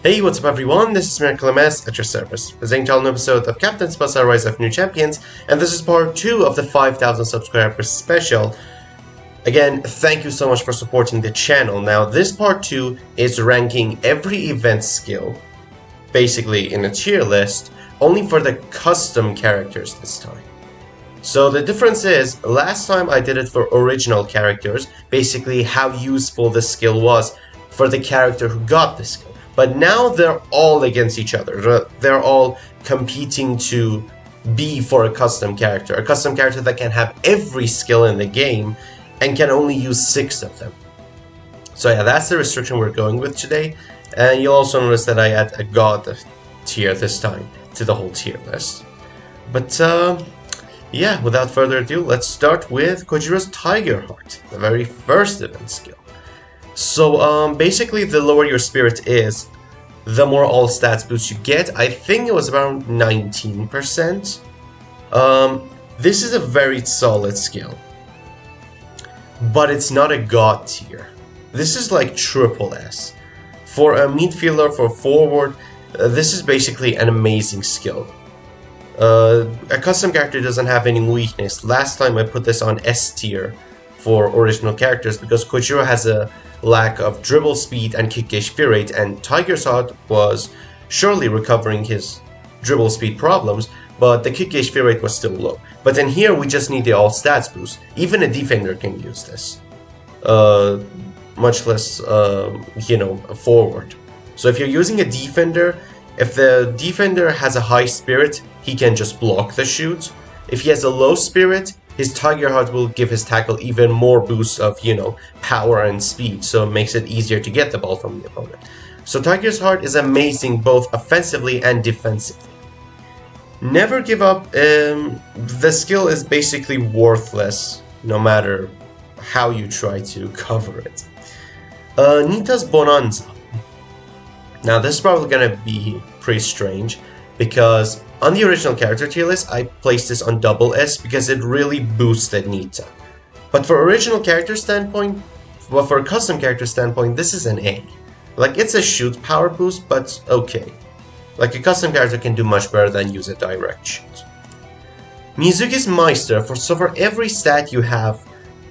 Hey, what's up everyone, this is Miracle MS at your service, presenting to an episode of Captain Tsubasa Rise of New Champions, and this is part 2 of the 5,000 subscribers special. Again, thank you so much for supporting the channel. Now, this part 2 is ranking every event skill, basically in a tier list, only for the custom characters this time. So the difference is, last time I did it for original characters, basically how useful the skill was for the character who got the skill. But now they're all against each other. They're all competing to be for a custom character that can have every skill in the game and can only use 6 of them. So yeah, that's the restriction we're going with today. And you'll also notice that I add a god tier this time to the whole tier list. But yeah, without further ado, let's start with Kojiro's Tiger Heart, the very first event skill. So basically, the lower your spirit is, the more all stats boosts you get. I think it was around 19%. This is a very solid skill, but it's not a god tier. This is like triple S. For a midfielder, for forward, this is basically an amazing skill. A custom character doesn't have any weakness. Last time I put this on S tier for original characters because Kojiro has a lack of dribble speed and kick gauge spear rate, and Tiger's Heart was surely recovering his dribble speed problems, but the kick gauge spear rate was still low. But in here we just need the all stats boost. Even a defender can use this, much less you know, a forward. So if you're using a defender, if the defender has a high spirit, he can just block the shoot. If he has a low spirit, his Tiger Heart will give his tackle even more boosts of, you know, power and speed, so it makes it easier to get the ball from the opponent. So Tiger's Heart is amazing both offensively and defensively. Never give up. The skill is basically worthless no matter how you try to cover it. Nita's Bonanza. Now this is probably gonna be pretty strange because on the original character tier list, I placed this on double S because it really boosted Nita. But for original character standpoint, well, for a custom character standpoint, this is an A. Like, it's a shoot power boost, but okay. Like, a custom character can do much better than use a direct shoot. Mizuki's Meister, so for every stat you have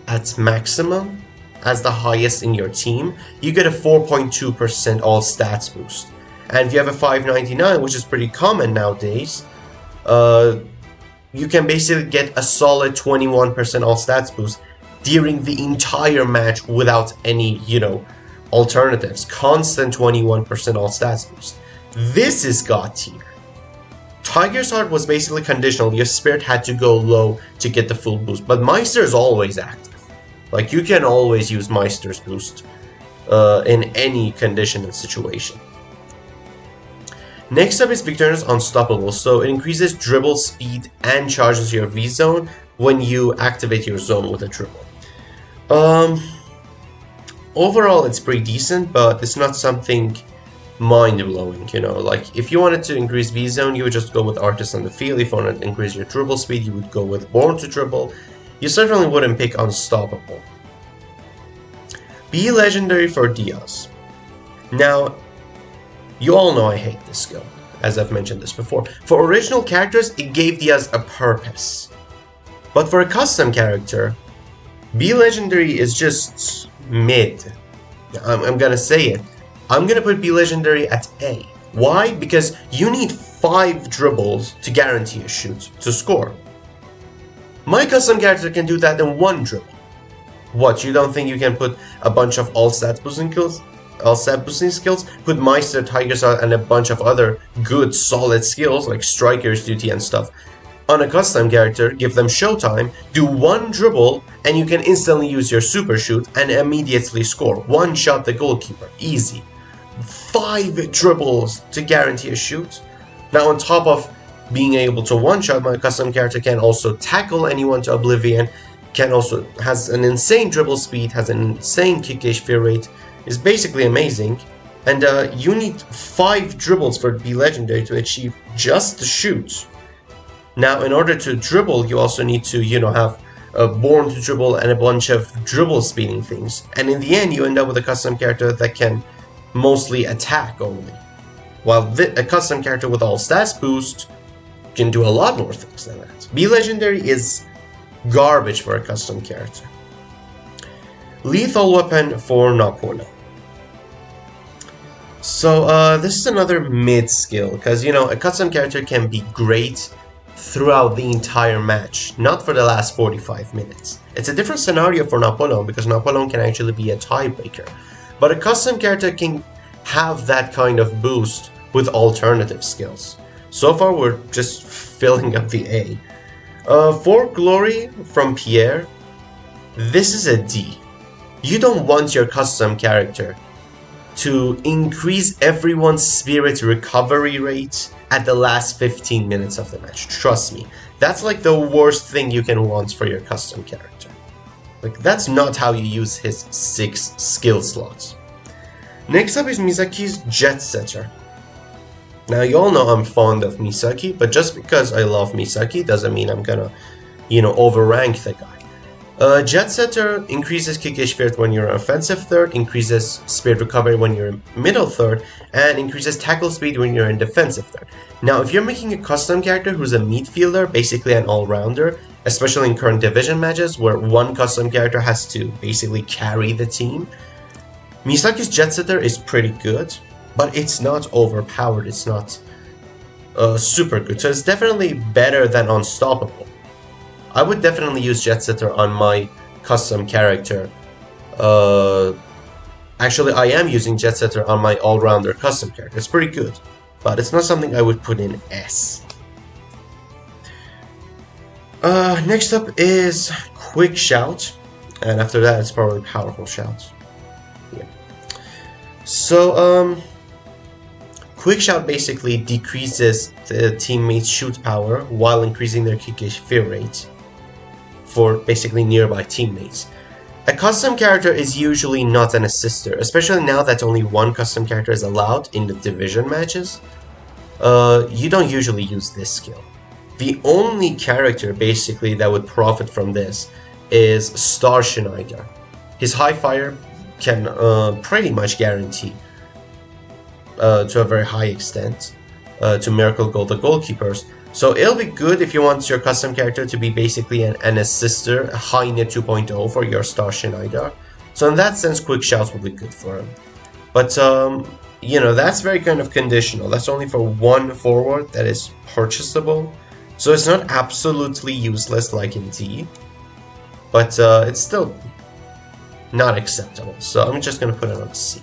at maximum, as the highest in your team, you get a 4.2% all stats boost. And if you have a 599, which is pretty common nowadays, you can basically get a solid 21% all stats boost during the entire match without any, you know, alternatives. Constant 21% all stats boost. This is god tier. Tiger's Heart was basically conditional. Your spirit had to go low to get the full boost, but Meister is always active. Like, you can always use Meister's boost in any condition and situation. Next up is Victorino's Unstoppable, so it increases dribble speed and charges your V-zone when you activate your zone with a dribble. Overall it's pretty decent, but it's not something mind-blowing, you know. Like, if you wanted to increase V-zone, you would just go with Artist on the Field. If you wanted to increase your dribble speed, you would go with Born to Dribble. You certainly wouldn't pick Unstoppable. Be Legendary for Diaz. Now, you all know I hate this skill, as I've mentioned this before. For original characters, it gave Diaz a purpose. But for a custom character, Be Legendary is just mid. I'm gonna say it. I'm gonna put Be Legendary at A. Why? Because you need 5 dribbles to guarantee a shoot to score. My custom character can do that in 1 dribble. What, you don't think you can put a bunch of all stats boosting skills? Put Meister, Tiger's Heart, and a bunch of other good, solid skills like Striker's Duty and stuff on a custom character, give them Showtime, do 1 dribble, and you can instantly use your super shoot and immediately score. 1 shot the goalkeeper. Easy. 5 dribbles to guarantee a shoot. Now, on top of being able to one-shot, my custom character can also tackle anyone to oblivion, has an insane dribble speed, has an insane kick gauge fear rate, is basically amazing, and you need 5 dribbles for it to be legendary to achieve just the shoot. Now, in order to dribble, you also need to, you know, have born to dribble, and a bunch of dribble speeding things. And in the end, you end up with a custom character that can mostly attack only. While a custom character with all stats boost can do a lot more things than that. B Legendary is garbage for a custom character. Lethal Weapon for Napoleon. So this is another mid skill, because you know, a custom character can be great throughout the entire match, not for the last 45 minutes. It's a different scenario for Napoleon, because Napoleon can actually be a tiebreaker. But a custom character can have that kind of boost with alternative skills. So far we're just filling up the A. For Glory from Pierre, this is a D. You don't want your custom character to increase everyone's spirit recovery rate at the last 15 minutes of the match. Trust me, that's like the worst thing you can want for your custom character. Like, that's not how you use his 6 skill slots. Next up is Misaki's Jet Setter. Now, you all know I'm fond of Misaki, but just because I love Misaki doesn't mean I'm gonna, you know, overrank the guy. Jet Setter increases kick spirit when you're offensive third, increases spirit recovery when you're in middle third, and increases tackle speed when you're in defensive third. Now, if you're making a custom character who's a midfielder, basically an all-rounder, especially in current division matches where one custom character has to basically carry the team, Misaki's Jet Setter is pretty good, but it's not overpowered, it's not super good, so it's definitely better than Unstoppable. I would definitely use Jet Setter on my custom character. Actually, I am using Jet Setter on my all-rounder custom character. It's pretty good, but it's not something I would put in S. Next up is Quickshot, and after that it's probably Powerful Shout. Yeah. So, Quickshot basically decreases the teammates' shoot power while increasing their kick fear rate for basically nearby teammates. A custom character is usually not an assister, especially now that only one custom character is allowed in the division matches. You don't usually use this skill. The only character basically that would profit from this is Star Schneider. His high fire can pretty much guarantee, to a very high extent, to Miracle Goal the goalkeepers. So it'll be good if you want your custom character to be basically an assister, a high net 2.0 for your Star Schneider. So in that sense, Quickshot will be good for him. But, you know, that's very kind of conditional. That's only for one forward that is purchasable. So it's not absolutely useless like in D. But it's still not acceptable. So I'm just going to put it on C.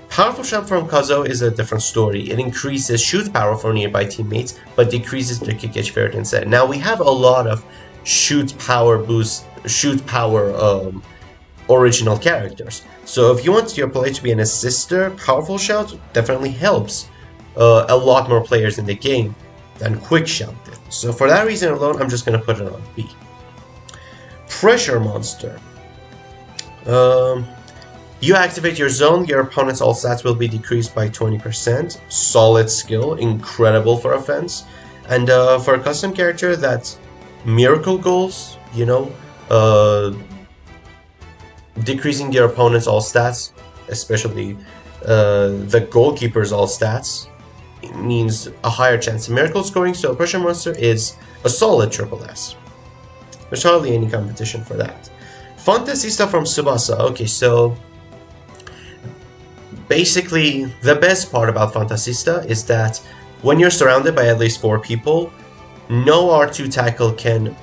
Powerful Shot from Kazo is a different story. It increases shoot power for nearby teammates, but decreases their kick HP instead. Now we have a lot of shoot power original characters. So if you want your play to be an assister, Powerful Shout definitely helps a lot more players in the game than Quickshot did. So for that reason alone, I'm just going to put it on B. Pressure Monster. You activate your zone, your opponent's all stats will be decreased by 20%. Solid skill, incredible for offense. And for a custom character, that's Miracle Goals, you know, decreasing your opponent's all stats, especially the goalkeeper's all stats, it means a higher chance of miracle scoring, so Pressure Monster is a solid triple S. There's hardly any competition for that. Fantasista from Tsubasa. Okay, so basically, the best part about Fantasista is that when you're surrounded by at least 4 people, no R2 tackle can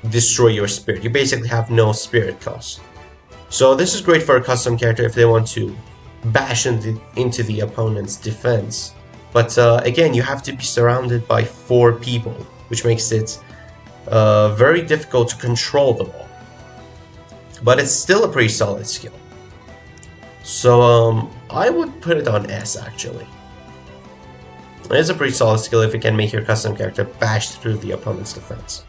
destroy your spirit. You basically have no spirit cost. So this is great for a custom character if they want to bash into the opponent's defense. But again, you have to be surrounded by 4 people, which makes it very difficult to control the ball. But it's still a pretty solid skill. So I would put it on S actually. It's a pretty solid skill if it can make your custom character bash through the opponent's defense.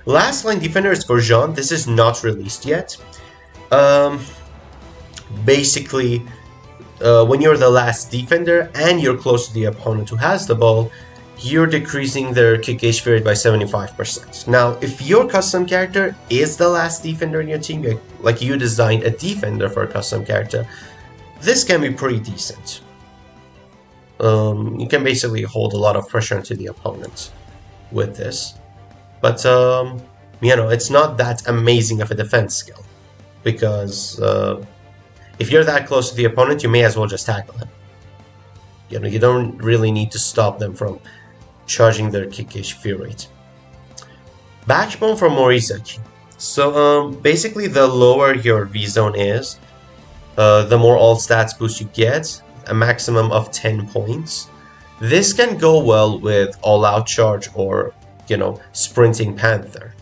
Last line defender is for Jean. This is not released yet. Basically, when you're the last defender and you're close to the opponent who has the ball, you're decreasing their kick gauge period by 75%. Now, if your custom character is the last defender in your team, like you designed a defender for a custom character, this can be pretty decent. You can basically hold a lot of pressure into the opponent with this. But, you know, it's not that amazing of a defense skill. Because if you're that close to the opponent, you may as well just tackle him. You know, you don't really need to stop them from charging their kick gauge fear rate. Batchbone for Morisaki. So basically the lower your V-zone is, the more all stats boost you get, a maximum of 10 points. This can go well with all-out charge or, you know, sprinting panther.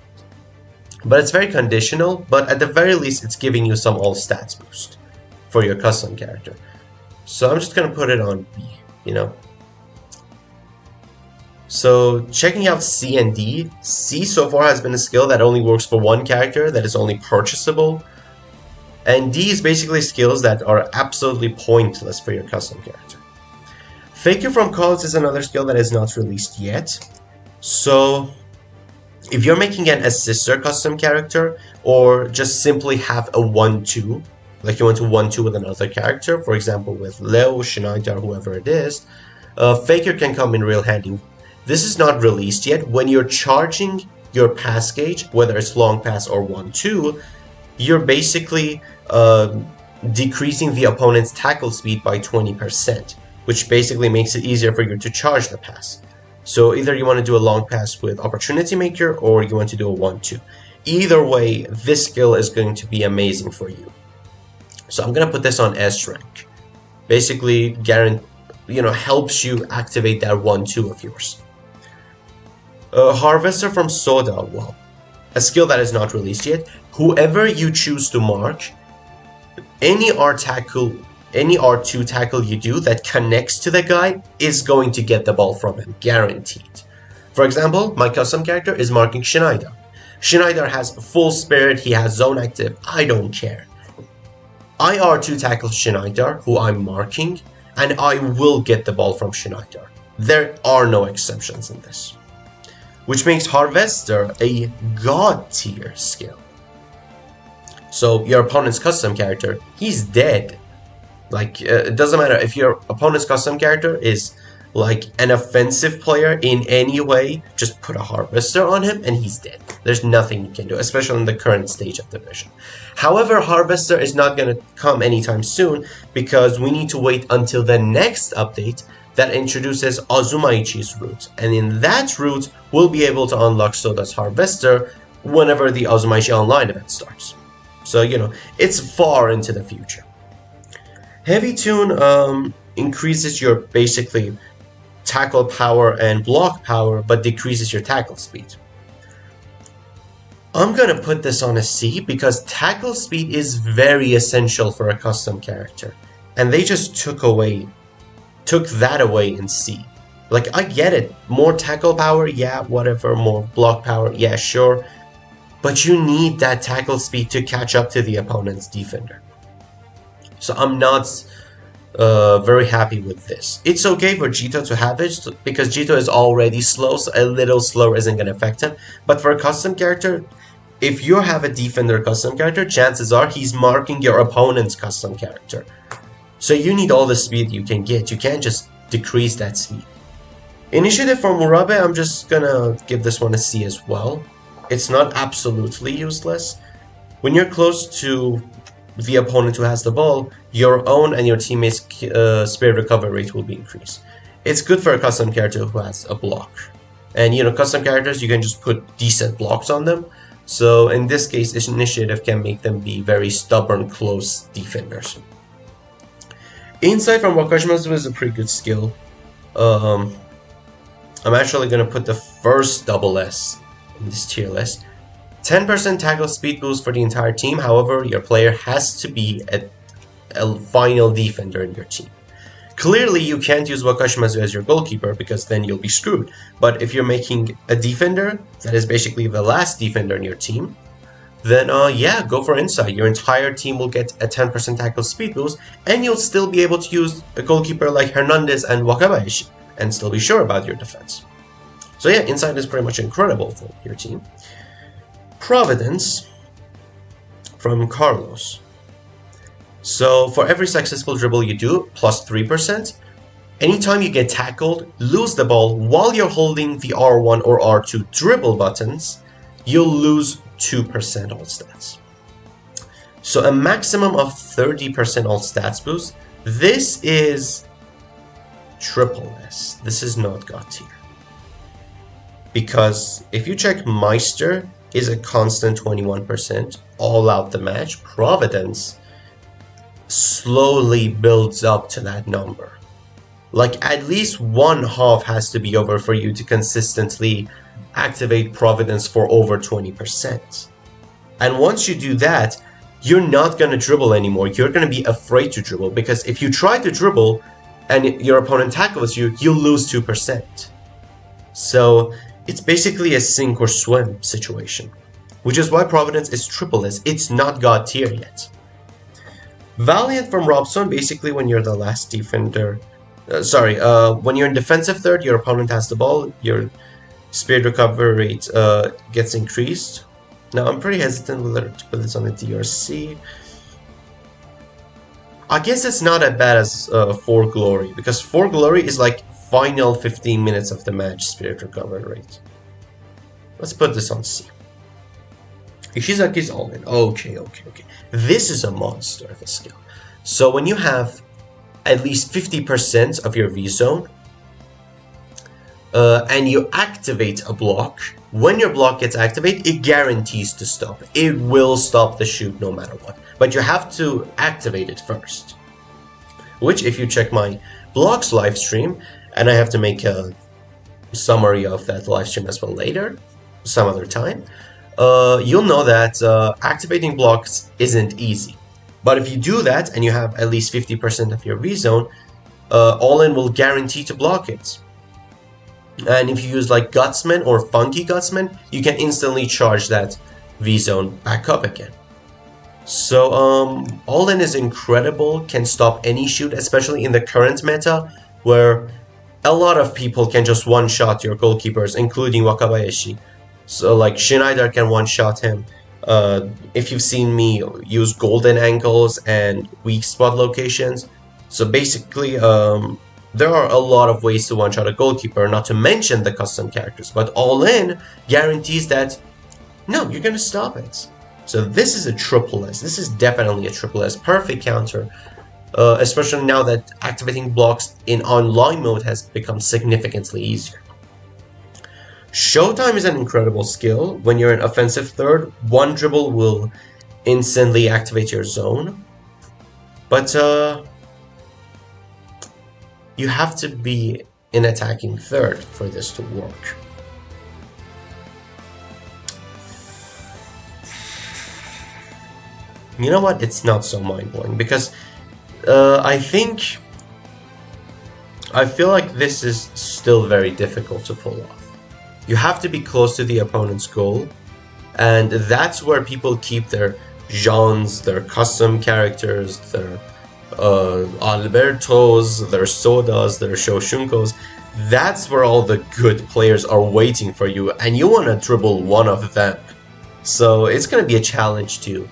But it's very conditional, but at the very least it's giving you some all stats boost for your custom character. So I'm just gonna put it on B, you know. So checking out C and D, C so far has been a skill that only works for one character, that is only purchasable. And D is basically skills that are absolutely pointless for your custom character. Fake You from Calls is another skill that is not released yet. So if you're making an assister custom character, or just simply have a 1-2, like you want to 1-2 with another character, for example with Leo, Schneider, whoever it is, Faker can come in real handy. This is not released yet. When you're charging your pass gauge, whether it's long pass or 1-2, you're basically decreasing the opponent's tackle speed by 20%, which basically makes it easier for you to charge the pass. So either you want to do a long pass with Opportunity Maker, or you want to do a 1-2. Either way, this skill is going to be amazing for you. So I'm going to put this on S rank. Basically, helps you activate that 1-2 of yours. Harvester from Soda, well, a skill that is not released yet. Whoever you choose to mark, any R2 tackle you do that connects to the guy is going to get the ball from him, guaranteed. For example, my custom character is marking Schneider. Schneider has full spirit, he has zone active, I don't care. I R2 tackle Schneider, who I'm marking, and I will get the ball from Schneider. There are no exceptions in this. Which makes Harvester a god tier skill. So your opponent's custom character, he's dead. Like, it doesn't matter if your opponent's custom character is like an offensive player in any way, just put a Harvester on him and he's dead. There's nothing you can do, especially in the current stage of the mission. However, Harvester is not going to come anytime soon because we need to wait until the next update that introduces Azumaichi's route. And in that route, we'll be able to unlock Soda's Harvester whenever the Azumaichi Online event starts. So, you know, it's far into the future. Heavy Tune increases your basically tackle power and block power, but decreases your tackle speed. I'm gonna put this on a C because tackle speed is very essential for a custom character, and they just took that away in C. Like, I get it, more tackle power, yeah, whatever, more block power, yeah, sure, but you need that tackle speed to catch up to the opponent's defender. So I'm not very happy with this. It's okay for Jito to have it because Jito is already slow, so a little slower isn't going to affect him. But for a custom character, if you have a defender custom character, chances are he's marking your opponent's custom character. So you need all the speed you can get. You can't just decrease that speed. Initiative for Murabe, I'm just gonna give this one a C as well. It's not absolutely useless. When you're close to the opponent who has the ball, your own and your teammates' spirit recovery rate will be increased. It's good for a custom character who has a block. And you know, custom characters, you can just put decent blocks on them. So in this case, this initiative can make them be very stubborn, close defenders. Insight from Wakashimazu is a pretty good skill. I'm actually going to put the first double S in this tier list. 10% tackle speed boost for the entire team. However, your player has to be a final defender in your team. Clearly, you can't use Wakashimazu as your goalkeeper because then you'll be screwed. But if you're making a defender that is basically the last defender in your team, then yeah, go for Insight. Your entire team will get a 10% tackle speed boost, and you'll still be able to use a goalkeeper like Hernandez and Wakabayashi. and still be sure about your defense. So yeah, insight is pretty much incredible for your team. Providence from Carlos. So for every successful dribble you do, plus 3%. Anytime you get tackled, lose the ball while you're holding the R1 or R2 dribble buttons, you'll lose 2% all stats. So a maximum of 30% all stats boost. This is triple S. This is not God tier. Because if you check Meister is a constant 21% all out the match, Providence slowly builds up to that number. Like at least one half has to be over for you to consistently activate Providence for over 20%. And once you do that, you're not going to dribble anymore. You're going to be afraid to dribble, because if you try to dribble and your opponent tackles you, you'll lose 2%. So it's basically a sink or swim situation, which is why Providence is triple S. It's not God tier yet. Valiant from Robson, basically when you're the last defender, when you're in defensive third, your opponent has the ball, your spirit recovery rate gets increased. Now I'm pretty hesitant whether to put this on the DRC. I guess it's not as bad as 4 Glory, because 4 Glory is like final 15 minutes of the match spirit recovery rate. Let's put this on C. Ishizaki's allin. Okay. This is a monster of a skill. So when you have at least 50% of your V zone, and you activate a block, when your block gets activated, it guarantees to stop. It will stop the shoot no matter what. But you have to activate it first. Which, if you check my blocks live stream, and I have to make a summary of that live stream as well later, some other time, you'll know that activating blocks isn't easy. But if you do that, and you have at least 50% of your V zone, Allin will guarantee to block it. And if you use like Gutsman or Funky Gutsman, you can instantly charge that V zone back up again. So Allin is incredible, can stop any shoot, especially in the current meta, where a lot of people can just one-shot your goalkeepers, including Wakabayashi. So like Schneider can one-shot him. If you've seen me use golden angles and weak spot locations. So basically, there are a lot of ways to one-shot a goalkeeper, not to mention the custom characters. But Allin guarantees that, no, you're going to stop it. So this is a triple S. This is definitely a triple S. Perfect counter. Especially now that activating blocks in online mode has become significantly easier. Showtime is an incredible skill. When you're in offensive third, one dribble will instantly activate your zone. But you have to be in attacking third for this to work. You know what? It's not so mind-blowing, because I feel like this is still very difficult to pull off. You have to be close to the opponent's goal, and that's where people keep their Jeans, their custom characters, their Albertos, their Sodas, their Shoshunkos. That's where all the good players are waiting for you, and you want to dribble one of them. So it's going to be a challenge to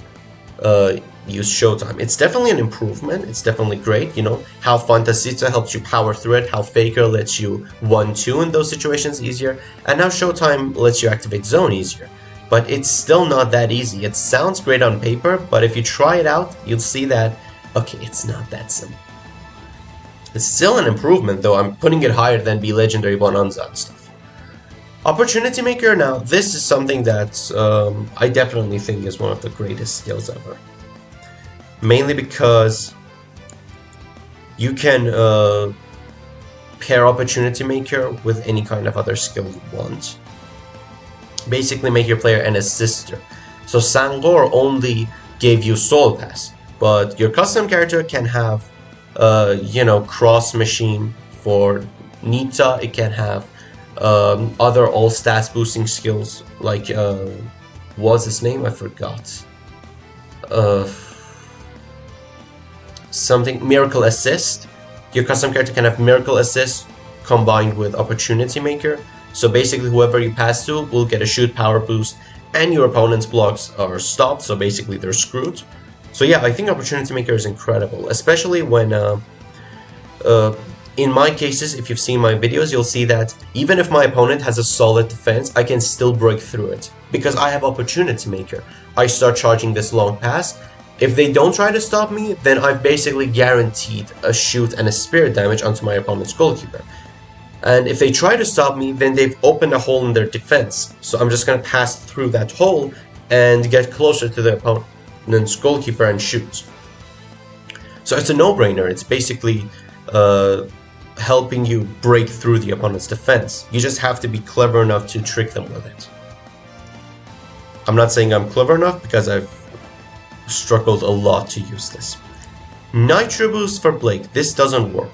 use Showtime. It's definitely an improvement. It's definitely great. You know, how Fantasita helps you power through it, how Faker lets you 1-2 in those situations easier, and now Showtime lets you activate zone easier. But it's still not that easy. It sounds great on paper, but if you try it out, you'll see that, okay, it's not that simple. It's still an improvement, though. I'm putting it higher than Be Legendary Bonanza and stuff. Opportunity Maker, now, this is something that I definitely think is one of the greatest skills ever. Mainly because you can pair Opportunity Maker with any kind of other skill you want. Basically make your player an assister. So Sangor only gave you Soul Pass, but your custom character can have, Cross Machine for Nita. It can have other all stats boosting skills like what's his name? I forgot. Something Miracle Assist. Your custom character can have Miracle Assist, combined with opportunity maker. So basically whoever you pass to will get a shoot power boost, and your opponent's blocks are stopped, so basically they're screwed. So yeah, I think opportunity maker is incredible, especially when in my cases, if you've seen my videos, you'll see that even if my opponent has a solid defense, I can still break through it because I have opportunity maker. I start charging this long pass. If they don't try to stop me, then I've basically guaranteed a shoot and a spirit damage onto my opponent's goalkeeper. And if they try to stop me, then they've opened a hole in their defense. So I'm just going to pass through that hole and get closer to the opponent's goalkeeper and shoot. So it's a no-brainer. It's basically helping you break through the opponent's defense. You just have to be clever enough to trick them with it. I'm not saying I'm clever enough because I've struggled a lot to use this. Nitro boost for Blake. This doesn't work.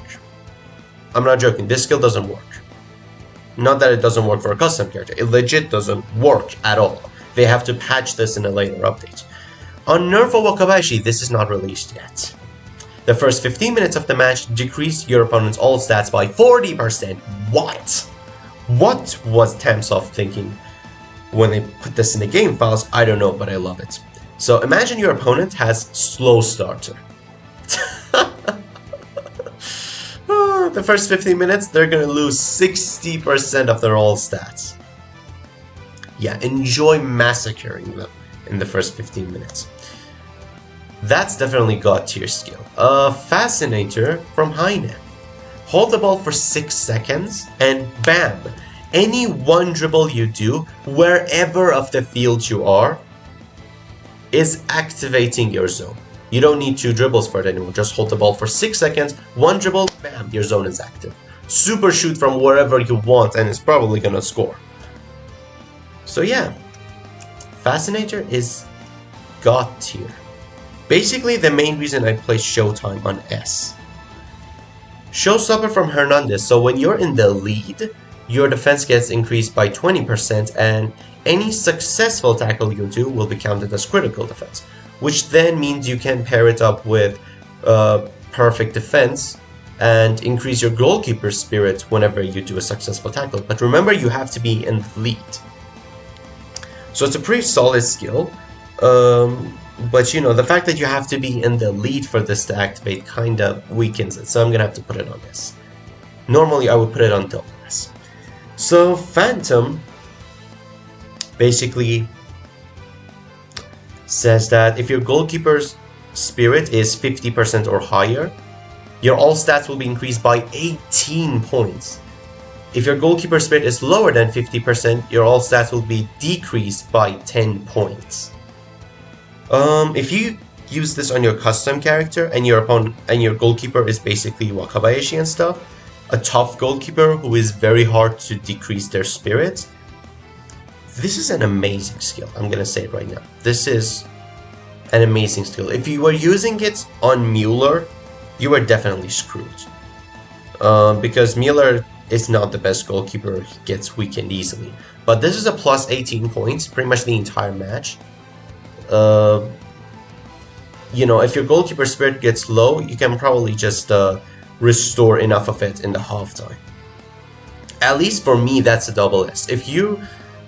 I'm not joking. This skill doesn't work. Not that it doesn't work for a custom character. It legit doesn't work at all. They have to patch this in a later update. On Nerfo Wakabayashi, this is not released yet. The first 15 minutes of the match decreased your opponent's all stats by 40%. What? What was Tamsoft thinking when they put this in the game files? I don't know, but I love it. So imagine your opponent has slow starter. The first 15 minutes, they're gonna lose 60% of their all stats. Yeah, enjoy massacring them in the first 15 minutes. That's definitely God tier skill. Fascinator from Heine. Hold the ball for 6 seconds and bam! Any one dribble you do, wherever of the field you are, is activating your zone. You don't need 2 dribbles for it anymore. Just hold the ball for 6 seconds, 1 dribble, bam, your zone is active. Super shoot from wherever you want and it's probably gonna score. So yeah, Fascinator is God tier. Basically, the main reason I play Showtime on S. Showstopper from Hernandez. So when you're in the lead, your defense gets increased by 20% and any successful tackle you do will be counted as critical defense, which then means you can pair it up with perfect defense and increase your goalkeeper's spirit whenever you do a successful tackle. But remember, you have to be in the lead. So it's a pretty solid skill. But you know, the fact that you have to be in the lead for this to activate kind of weakens it, so I'm gonna have to put it on this. Normally I would put it on double S. So Phantom basically says that if your goalkeeper's spirit is 50% or higher, your all stats will be increased by 18 points. If your goalkeeper's spirit is lower than 50%, your all stats will be decreased by 10 points. If you use this on your custom character and your opponent and your goalkeeper is basically Wakabayashi and stuff, a tough goalkeeper who is very hard to decrease their spirit, this is an amazing skill. I'm gonna say it right now. This is an amazing skill. If you were using it on Mueller, you are definitely screwed. Because Mueller is not the best goalkeeper, he gets weakened easily. But this is a plus 18 points, pretty much the entire match. You know, if your goalkeeper spirit gets low, you can probably just restore enough of it in the halftime. At least for me, that's a double S. If you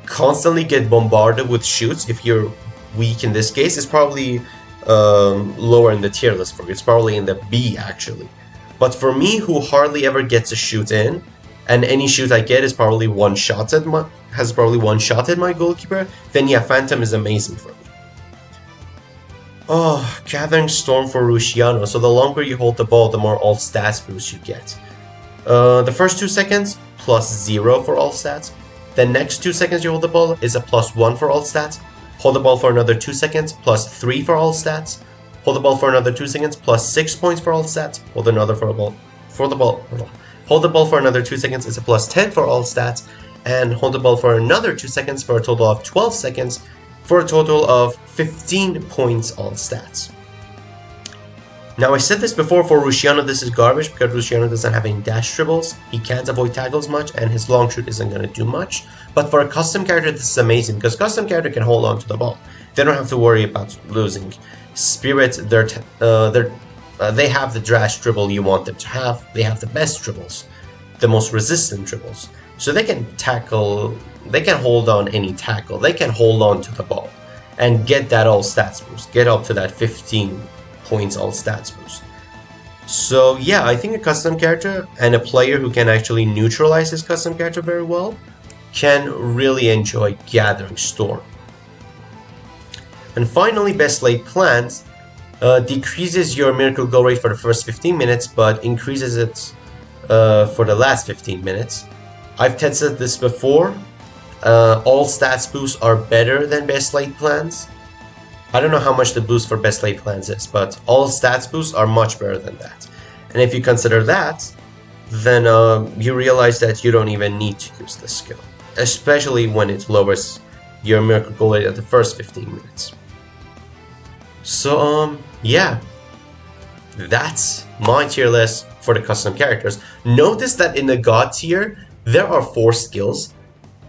constantly get bombarded with shoots, if you're weak in this case, it's probably lower in the tier list for you. It's probably in the B actually. But for me, who hardly ever gets a shoot in, and any shoot I get is probably one-shotted my goalkeeper, then yeah, Phantom is amazing for me. Oh, Gathering Storm for Rusciano. So the longer you hold the ball, the more all stats boost you get. The first 2 seconds, +0 for all stats. The next 2 seconds you hold the ball is a +1 for all stats. Hold the ball for another 2 seconds, +3 for all stats. Hold the ball for another 2 seconds, +6 points for all stats. Hold the ball for another 2 seconds is a +10 for all stats. And hold the ball for another 2 seconds for a total of 12 seconds. For a total of 15 points all stats. Now I said this before, for Rusciano this is garbage because Rusciano doesn't have any dash dribbles, he can't avoid tackles much, and his long shoot isn't going to do much. But for a custom character this is amazing because custom character can hold on to the ball. They don't have to worry about losing spirit, they have the dash dribble you want them to have, they have the best dribbles. the most resistant dribbles. So they can tackle, they can hold on any tackle, they can hold on to the ball and get that all stats boost, get up to that 15 points all stats boost. So yeah, I think a custom character and a player who can actually neutralize his custom character very well can really enjoy Gathering Storm. And finally, Best Laid Plans decreases your miracle goal rate for the first 15 minutes, but increases it for the last 15 minutes. I've tested this before. All stats boosts are better than Best Laid Plans. I don't know how much the boost for Best Laid Plans is, but all stats boosts are much better than that. And if you consider that, then you realize that you don't even need to use this skill, especially when it lowers your miracle goal rate at the first 15 minutes. So yeah, that's my tier list for the custom characters. Notice that in the God tier, there are 4 skills.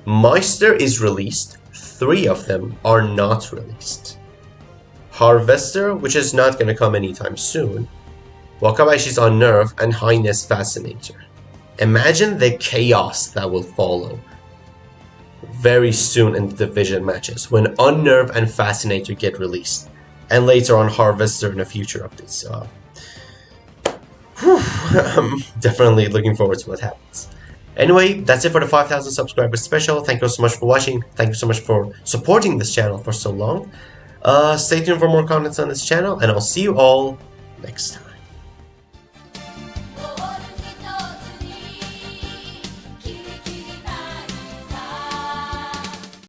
Meister is released, 3 of them are not released. Harvester, which is not going to come anytime soon. Wakabashi's Unnerve, and Highness Fascinator. Imagine the chaos that will follow very soon in the division matches when Unnerve and Fascinator get released, and later on Harvester in the future updates. I'm definitely looking forward to what happens. Anyway, that's it for the 5,000 subscribers special. Thank you so much for watching. Thank you so much for supporting this channel for so long. Stay tuned for more content on this channel, and I'll see you all next time.